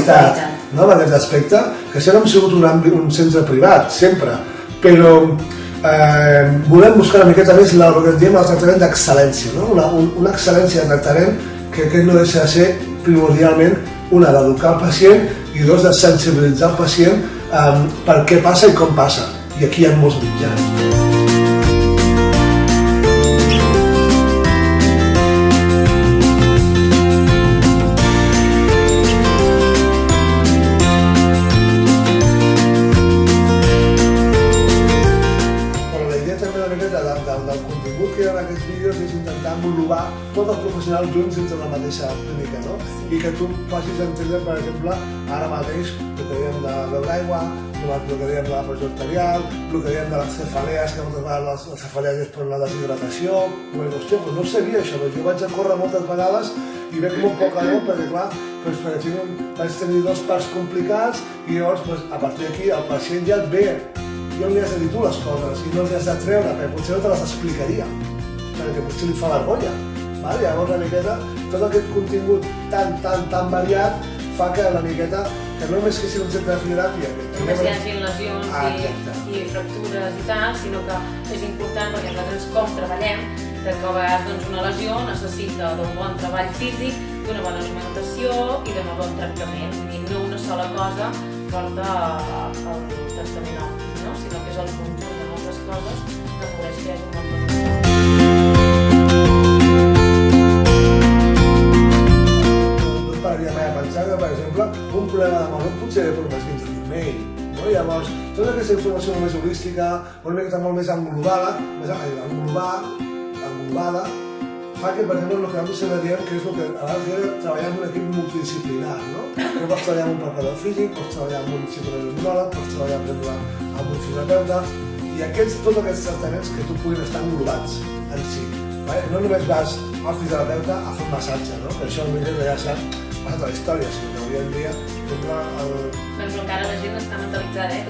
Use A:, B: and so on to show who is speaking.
A: qualitat, no? En aquest aspecte, que sempre hem sigut un centre privat, sempre, però volem buscar una miqueta més el que en diem el tractament d'excel·lència, no? Una excel·lència de tractament que no deixa de ser primordialment una d'educar el pacient i dos de sensibilitzar el pacient per què passa i com passa, i aquí hi ha molts mitjans. Del contingut que hi ha en aquests vídeos és intentar englobar tots els professionals junts dintre la mateixa clínica, no? I que tu facis entendre, per exemple, ara mateix el que dèiem de beure aigua, el que dèiem de la pressió arterial, el que dèiem de les cefalees, que moltes vegades les cefalees és per la deshidratació. Hòstia, no sabia això, jo vaig a córrer moltes vegades i veig molt poc aigua perquè, clar, vaig tenir dos parts complicats i llavors, a partir d'aquí, el pacient ja et ve. Ja li has de dir tu les coses i no les has de treure, perquè potser no te les explicaria, perquè potser li fa vergonya. Llavors, una miqueta, tot aquest contingut tan variat fa que una miqueta, que no només que sigui un centre de fisioteràpia...
B: Només hi hagi lesions i fractures i tal, sinó que és important perquè nosaltres com treballem, que a vegades una lesió necessita d'un bon treball físic, d'una bona alimentació i d'un bon tractament. I no una sola cosa porta al tractament òptim, sinó que és el conjunt de moltes coses que afavoreix que hi hagi un bon resultat.
A: No et pararia mai a pensar que, per exemple, un problema de mort potser ve per un esquins de l'email. Llavors, tota aquesta informació més holística, una miqueta molt més englobada, fa que, per exemple, el que nosaltres sempre diem que és el que a vegades treballar en un equip multidisciplinar, no? Que pots treballar amb un preparador físic, pots treballar amb un psiconeuròleg, pots treballar, per exemple, amb un fisioterapeuta, i tots aquests tractaments que tu puguin estar englobats en si. No només vas al fisioterapeuta a fer un massatge, no? Que això potser ja s'ha passat a la història, sinó que avui en dia...
B: Doncs encara la gent està mentalitzada,